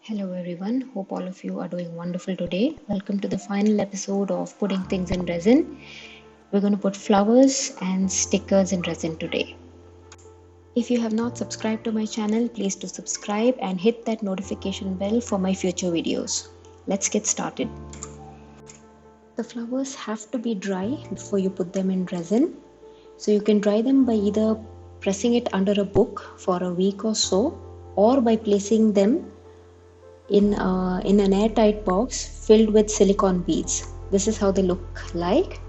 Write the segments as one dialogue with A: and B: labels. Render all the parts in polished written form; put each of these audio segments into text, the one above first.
A: Hello everyone, hope all of you are doing wonderful today. Welcome to the final episode of Putting Things in Resin. We're going to put flowers and stickers in resin today. If you have not subscribed to my channel, please do subscribe and hit that notification bell for my future videos. Let's get started. The flowers have to be dry before you put them in resin. So you can dry them by either pressing it under a book for a week or so, or by placing them in an airtight box filled with silicone beads. This is how they look like.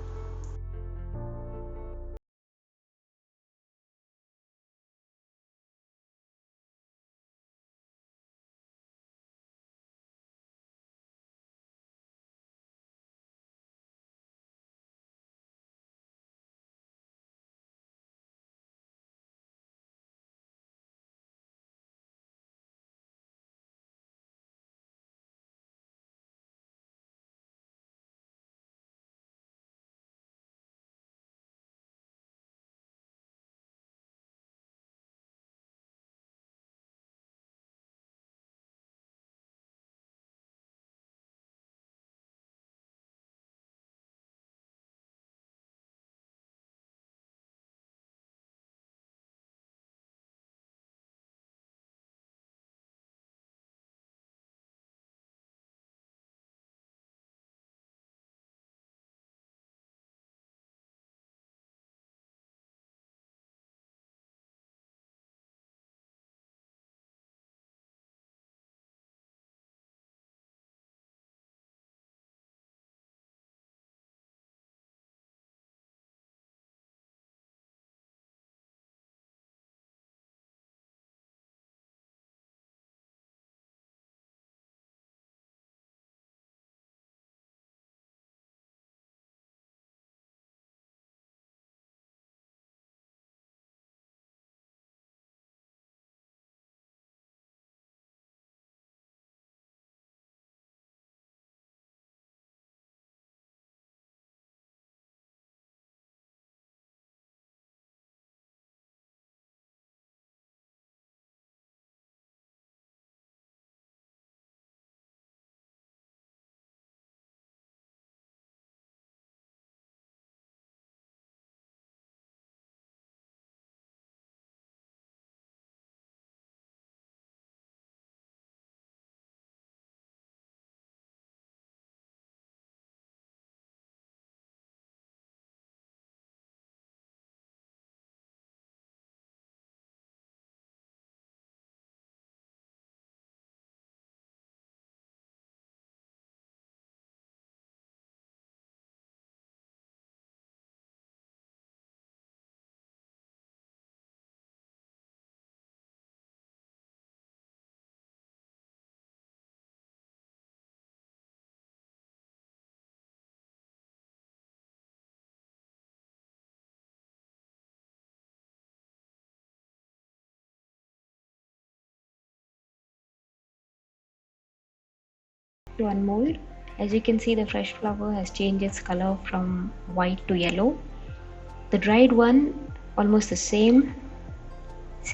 A: To unmold, as you can see, the fresh flower has changed its color from white to yellow. The dried one almost the same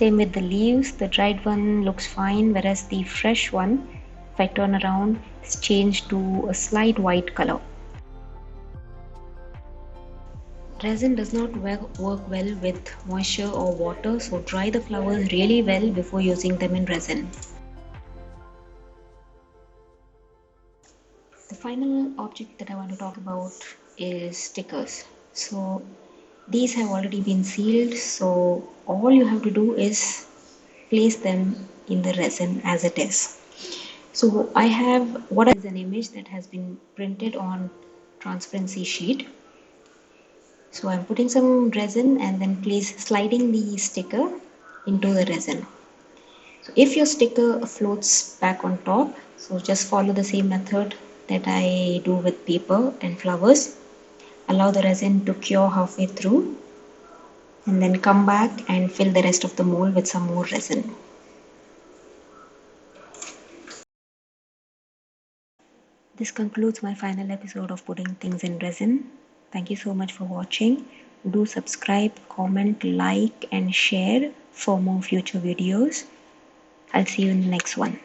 A: with the leaves. The dried one looks fine, whereas the fresh one, if I turn around, is changed to a slight white color. Resin does not work well with moisture or water, so dry the flowers really well before using them in resin. The final object that I want to talk about is stickers. So these have already been sealed, so all you have to do is place them in the resin as it is. So I have what is an image that has been printed on transparency sheet. So I'm putting some resin and then sliding the sticker into the resin. So if your sticker floats back on top, so just follow the same method that I do with paper and flowers. Allow the resin to cure halfway through and then come back and fill the rest of the mold with some more resin. This concludes my final episode of Putting Things in Resin. Thank you so much for watching. Do subscribe, comment, like and share for more future videos. I'll see you in the next one.